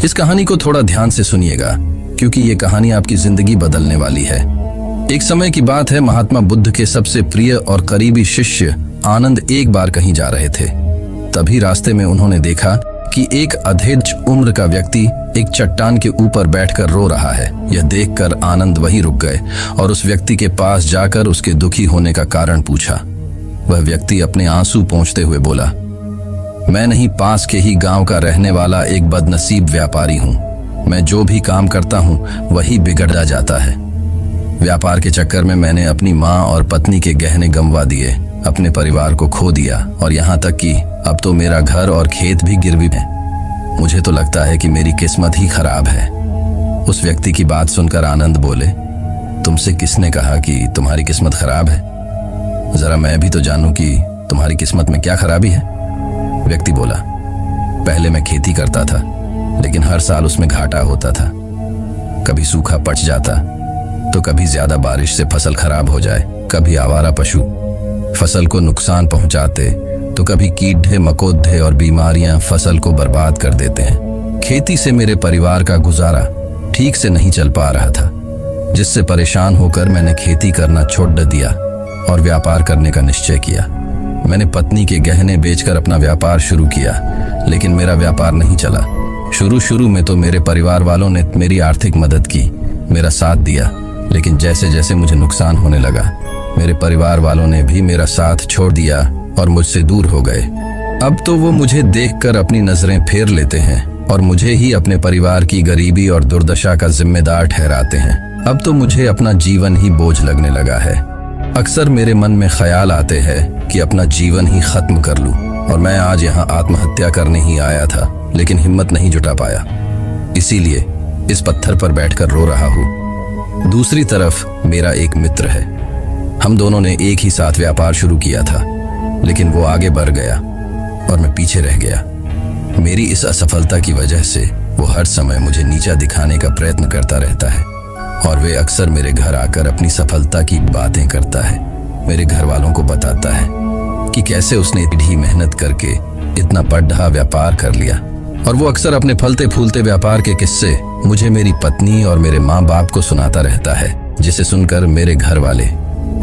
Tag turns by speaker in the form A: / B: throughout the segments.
A: इस कहानी को थोड़ा ध्यान से सुनिएगा, क्योंकि ये कहानी आपकी जिंदगी बदलने वाली है। एक समय की बात है, महात्मा बुद्ध के सबसे प्रिय और करीबी शिष्य आनंद एक बार कहीं जा रहे थे। तभी रास्ते में उन्होंने देखा कि एक अधेड़ उम्र का व्यक्ति एक चट्टान के ऊपर बैठकर रो रहा है। यह देखकर आनंद वहीं रुक गए और उस व्यक्ति के पास जाकर उसके दुखी होने का कारण पूछा। वह व्यक्ति अपने आंसू पोंछते हुए बोला, मैं नहीं, पास के ही गांव का रहने वाला एक बदनसीब व्यापारी हूं। मैं जो भी काम करता हूं वही बिगड़ जाता है। व्यापार के चक्कर में मैंने अपनी माँ और पत्नी के गहने गंवा दिए, अपने परिवार को खो दिया और यहाँ तक कि अब तो मेरा घर और खेत भी गिरवी है। मुझे तो लगता है कि मेरी किस्मत ही खराब है। उस व्यक्ति की बात सुनकर आनंद बोले, तुमसे किसने कहा कि तुम्हारी किस्मत खराब है? जरा मैं भी तो जानूं कि तुम्हारी किस्मत में क्या खराबी है। व्यक्ति बोला, पहले मैं खेती करता था, लेकिन हर साल उसमें घाटा होता था। कभी सूखा पड़ जाता तो कभी ज्यादा बारिश से फसल खराब हो जाए, कभी आवारा पशु फसल को नुकसान पहुंचाते तो कभी कीड़े मकोड़े और बीमारियां फसल को बर्बाद कर देते हैं। खेती से मेरे परिवार का गुजारा ठीक से नहीं चल पा रहा था, जिससे परेशान होकर मैंने खेती करना छोड़ दिया और व्यापार करने का निश्चय किया। मैंने पत्नी के गहने बेचकर अपना व्यापार शुरू किया, लेकिन मेरा व्यापार नहीं चला। शुरू में तो मेरे परिवार वालों ने मेरी आर्थिक मदद की, मेरा साथ दिया, लेकिन जैसे जैसे मुझे नुकसान होने लगा, मेरे परिवार वालों ने भी मेरा साथ छोड़ दिया और मुझसे दूर हो गए। अब तो वो मुझे देखकर अपनी नजरें फेर लेते हैं और मुझे ही अपने परिवार की गरीबी और दुर्दशा का जिम्मेदार ठहराते हैं। अब तो मुझे अपना जीवन ही बोझ लगने लगा है। अक्सर मेरे मन में ख्याल आते हैं कि अपना जीवन ही खत्म कर लूं, और मैं आज यहाँ आत्महत्या करने ही आया था, लेकिन हिम्मत नहीं जुटा पाया, इसीलिए इस पत्थर पर बैठकर रो रहा हूँ। दूसरी तरफ मेरा एक मित्र है। हम दोनों ने एक ही साथ व्यापार शुरू किया था, लेकिन वो आगे बढ़ गया और मैं पीछे रह गया। मेरी इस असफलता की वजह से वो हर समय मुझे नीचा दिखाने का प्रयत्न करता रहता है और वे अक्सर मेरे घर आकर अपनी सफलता की बातें करता है। मेरे घर वालों को बताता है कि कैसे उसने इतनी मेहनत करके इतना बड़ा व्यापार कर लिया, और वो अक्सर अपने फलते फूलते व्यापार के किस्से मुझे, मेरी पत्नी और मेरे माँ बाप को सुनाता रहता है, जिसे सुनकर मेरे घर वाले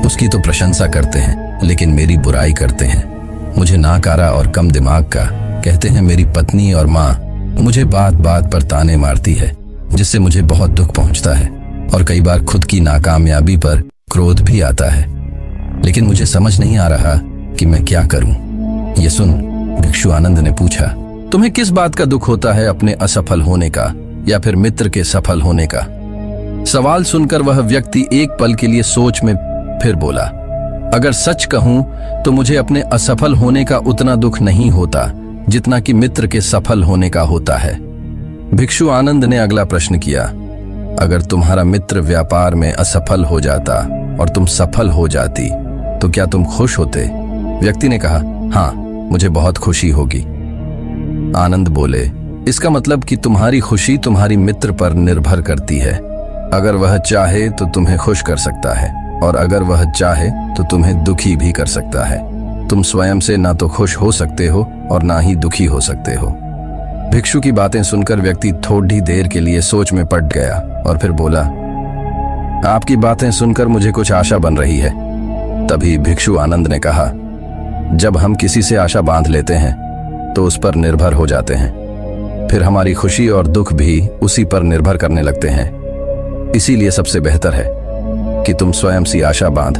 A: उसकी तो प्रशंसा करते हैं, लेकिन मेरी बुराई करते हैं। मुझे नाकारा और कम दिमाग का कहते हैं। मेरी पत्नी और माँ मुझे बात बात पर ताने मारती है, जिससे मुझे बहुत दुख पहुंचता है और कई बार खुद की नाकामयाबी पर क्रोध भी आता है, लेकिन मुझे समझ नहीं आ रहा कि मैं क्या करूं। ये सुन भिक्षु आनंद ने पूछा, तुम्हें किस बात का दुख होता है, अपने असफल होने का या फिर मित्र के सफल होने का? सवाल सुनकर वह व्यक्ति एक पल के लिए सोच में फिर बोला, अगर सच कहूं तो मुझे अपने असफल होने का उतना दुख नहीं होता जितना कि मित्र के सफल होने का होता है। भिक्षु आनंद ने अगला प्रश्न किया, अगर तुम्हारा मित्र व्यापार में असफल हो जाता और तुम सफल हो जाती तो क्या तुम खुश होते? व्यक्ति ने कहा, हाँ, मुझे बहुत खुशी होगी। आनंद बोले, इसका मतलब कि तुम्हारी खुशी तुम्हारी मित्र पर निर्भर करती है। अगर वह चाहे तो तुम्हें खुश कर सकता है, और अगर वह चाहे तो तुम्हें दुखी भी कर सकता है। तुम स्वयं से ना तो खुश हो सकते हो और ना ही दुखी हो सकते हो। भिक्षु की बातें सुनकर व्यक्ति थोड़ी देर के लिए सोच में पड़ गया और फिर बोला, आपकी बातें सुनकर मुझे कुछ आशा बन रही है। तभी भिक्षु आनंद ने कहा, जब हम किसी से आशा बांध लेते हैं तो उस पर निर्भर हो जाते हैं, फिर हमारी खुशी और दुख भी उसी पर निर्भर करने लगते हैं। इसीलिए सबसे बेहतर है कि तुम स्वयं सी आशा बांध।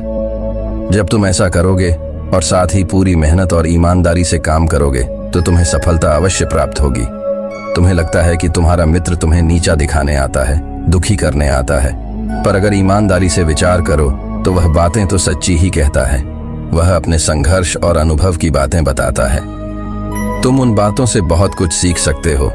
A: जब तुम ऐसा करोगे और साथ ही पूरी मेहनत और ईमानदारी से काम करोगे तो तुम्हें सफलता अवश्य प्राप्त होगी। तुम्हें लगता है कि तुम्हारा मित्र तुम्हें नीचा दिखाने आता है, दुखी करने आता है, पर अगर ईमानदारी से विचार करो तो वह बातें तो सच्ची ही कहता है। वह अपने संघर्ष और अनुभव की बातें बताता है। तुम उन बातों से बहुत कुछ सीख सकते हो।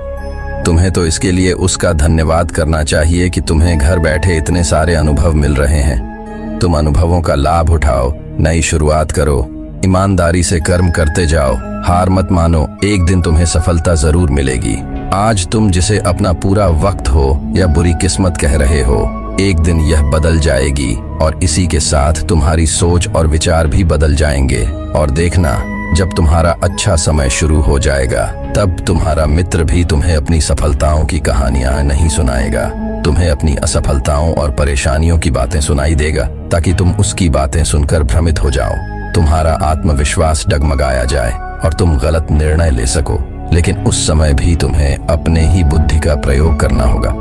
A: तुम्हें तो इसके लिए उसका धन्यवाद करना चाहिए कि तुम्हें घर बैठे इतने सारे अनुभव मिल रहे हैं। तुम अनुभवों का लाभ उठाओ, नई शुरुआत करो, ईमानदारी से कर्म करते जाओ, हार मत मानो, एक दिन तुम्हें सफलता जरूर मिलेगी। आज तुम जिसे अपना पूरा वक्त हो या बुरी किस्मत कह रहे हो, एक दिन यह बदल जाएगी और इसी के साथ तुम्हारी सोच और विचार भी बदल जाएंगे। और देखना, जब तुम्हारा अच्छा समय शुरू हो जाएगा तब तुम्हारा मित्र भी तुम्हें अपनी सफलताओं की कहानियां नहीं सुनाएगा, तुम्हें अपनी असफलताओं और परेशानियों की बातें सुनाई देगा ताकि तुम उसकी बातें सुनकर भ्रमित हो जाओ, तुम्हारा आत्मविश्वास डगमगाया जाए और तुम गलत निर्णय ले सको। लेकिन उस समय भी तुम्हें अपने ही बुद्धि का प्रयोग करना होगा,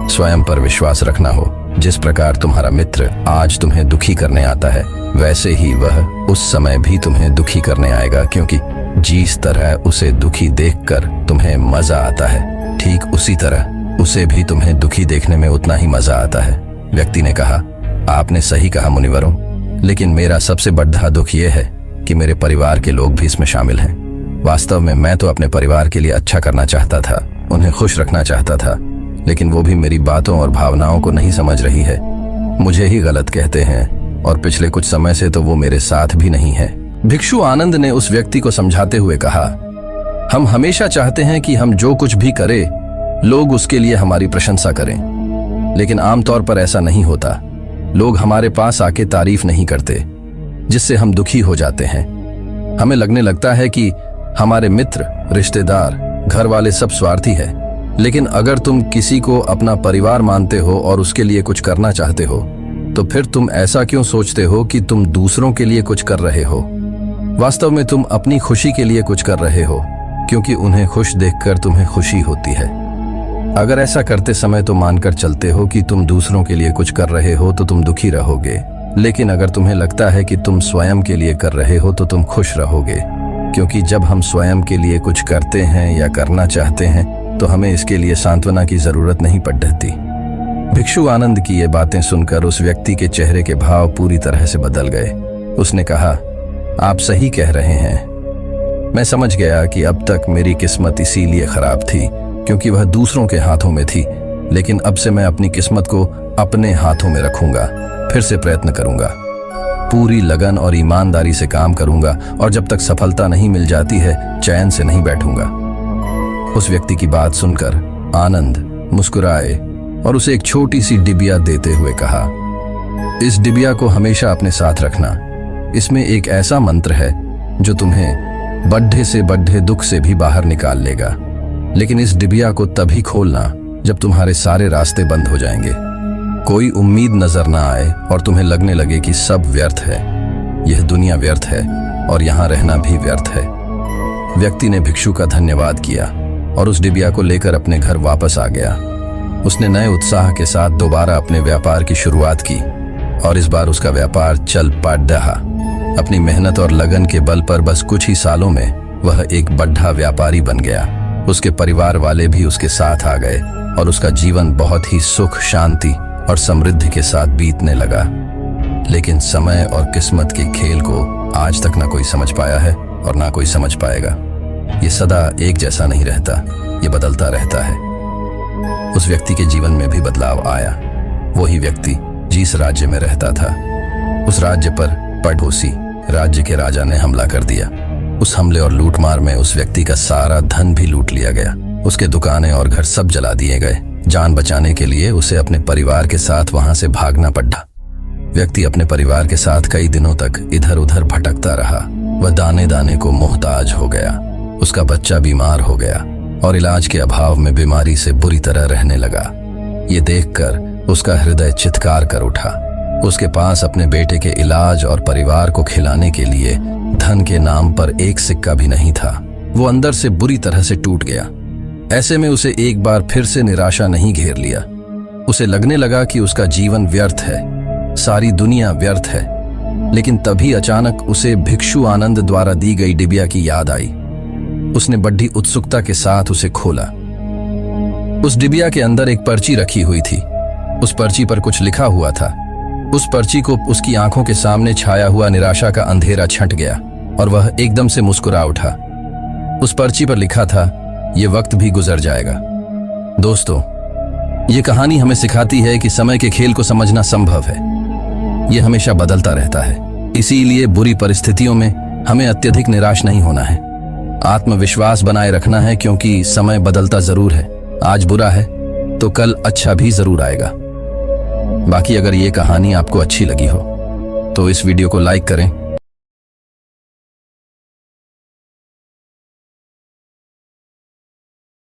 A: स्वयं पर विश्वास रखना हो। जिस प्रकार तुम्हारा मित्र आज तुम्हें दुखी करने आता है, वैसे ही वह उस समय भी तुम्हें दुखी करने आएगा, क्योंकि जिस तरह उसे दुखी देखकर तुम्हें मजा आता है, ठीक उसी तरह उसे भी तुम्हें दुखी देखने में उतना ही मजा आता है। व्यक्ति ने कहा, आपने सही कहा मुनिवरों, लेकिन मेरा सबसे बड़ा दुख यह है कि मेरे परिवार के लोग भी इसमें शामिल हैं। वास्तव में मैं तो अपने परिवार के लिए अच्छा करना चाहता था, उन्हें खुश रखना चाहता था, लेकिन वो भी मेरी बातों और भावनाओं को नहीं समझ रही है, मुझे ही गलत कहते हैं और पिछले कुछ समय से तो वो मेरे साथ भी नहीं है। भिक्षु आनंद ने उस व्यक्ति को समझाते हुए कहा, हम हमेशा चाहते हैं कि हम जो कुछ भी करें लोग उसके लिए हमारी प्रशंसा करें, लेकिन आमतौर पर ऐसा नहीं होता। लोग हमारे पास आके तारीफ नहीं करते, जिससे हम दुखी हो जाते हैं। हमें लगने लगता है कि हमारे मित्र, रिश्तेदार, घर वाले सब स्वार्थी है। लेकिन अगर तुम किसी को अपना परिवार मानते हो और उसके लिए कुछ करना चाहते हो, तो फिर तुम ऐसा क्यों सोचते हो कि तुम दूसरों के लिए कुछ कर रहे हो? वास्तव में तुम अपनी खुशी के लिए कुछ कर रहे हो, क्योंकि उन्हें खुश देखकर तुम्हें खुशी होती है। अगर ऐसा करते समय तो मानकर चलते हो कि तुम दूसरों के लिए कुछ कर रहे हो तो तुम दुखी रहोगे, लेकिन अगर तुम्हें लगता है कि तुम स्वयं के लिए कर रहे हो तो तुम खुश रहोगे, क्योंकि जब हम स्वयं के लिए कुछ करते हैं या करना चाहते हैं तो हमें इसके लिए सांत्वना की जरूरत नहीं पड़ती। भिक्षु आनंद की ये बातें सुनकर उस व्यक्ति के चेहरे के भाव पूरी तरह से बदल गए। उसने कहा, आप सही कह रहे हैं। मैं समझ गया कि अब तक मेरी किस्मत इसीलिए खराब थी क्योंकि वह दूसरों के हाथों में थी, लेकिन अब से मैं अपनी किस्मत को अपने हाथों में रखूंगा। फिर से प्रयत्न करूंगा, पूरी लगन और ईमानदारी से काम करूंगा और जब तक सफलता नहीं मिल जाती है चैन से नहीं बैठूंगा। उस व्यक्ति की बात सुनकर आनंद मुस्कुराए और उसे एक छोटी सी डिबिया देते हुए कहा, इस डिबिया को हमेशा अपने साथ रखना। इसमें एक ऐसा मंत्र है जो तुम्हें बड्ढे से बड्ढे दुख से भी बाहर निकाल लेगा, लेकिन इस डिबिया को तभी खोलना जब तुम्हारे सारे रास्ते बंद हो जाएंगे, कोई उम्मीद नजर ना आए और तुम्हें लगने लगे कि सब व्यर्थ है, यह दुनिया व्यर्थ है और यहाँ रहना भी व्यर्थ है। व्यक्ति ने भिक्षु का धन्यवाद किया और उस डिबिया को लेकर अपने घर वापस आ गया। उसने नए उत्साह के साथ दोबारा अपने व्यापार की शुरुआत की और इस बार उसका व्यापार चल पड़ रहा। अपनी मेहनत और लगन के बल पर बस कुछ ही सालों में वह एक बड़ा व्यापारी बन गया। उसके परिवार वाले भी उसके साथ आ गए और उसका जीवन बहुत ही सुख, शांति और समृद्धि के साथ बीतने लगा। लेकिन समय और किस्मत के खेल को आज तक ना कोई समझ पाया है और ना कोई समझ पाएगा। ये सदा एक जैसा नहीं रहता, ये बदलता रहता है। उस व्यक्ति के जीवन में भी बदलाव आया। वही व्यक्ति जिस राज्य में रहता था, उस राज्य पर पड़ोसी राज्य के राजा ने हमला कर दिया। उस हमले और लूटमार में उस व्यक्ति का सारा धन भी लूट लिया गया। उसके दुकानें और घर सब जला दिए गए। जान बचाने के लिए उसे अपने परिवार के साथ वहां से भागना पड़ा। व्यक्ति अपने परिवार के साथ कई दिनों तक इधर उधर भटकता रहा। वह दाने दाने को मोहताज हो गया। उसका बच्चा बीमार हो गया और इलाज के अभाव में बीमारी से बुरी तरह रहने लगा। ये देखकर उसका हृदय चित्कार कर उठा। उसके पास अपने बेटे के इलाज और परिवार को खिलाने के लिए धन के नाम पर एक सिक्का भी नहीं था। वो अंदर से बुरी तरह से टूट गया। ऐसे में उसे एक बार फिर से निराशा नहीं घेर लिया। उसे लगने लगा कि उसका जीवन व्यर्थ है, सारी दुनिया व्यर्थ है। लेकिन तभी अचानक उसे भिक्षु आनंद द्वारा दी गई डिबिया की याद आई। उसने बड़ी उत्सुकता के साथ उसे खोला। उस डिबिया के अंदर एक पर्ची रखी हुई थी। उस पर्ची पर कुछ लिखा हुआ था। उस पर्ची को उसकी आंखों के सामने छाया हुआ निराशा का अंधेरा छंट गया और वह एकदम से मुस्कुरा उठा। उस पर्ची पर लिखा था, ये वक्त भी गुजर जाएगा। दोस्तों, ये कहानी हमें सिखाती है कि समय के खेल को समझना संभव है। ये हमेशा बदलता रहता है। इसीलिए बुरी परिस्थितियों में हमें अत्यधिक निराश नहीं होना है। आत्मविश्वास बनाए रखना है, क्योंकि समय बदलता जरूर है। आज बुरा है तो कल अच्छा भी जरूर आएगा। बाकी अगर ये कहानी आपको अच्छी लगी हो तो इस वीडियो को लाइक करें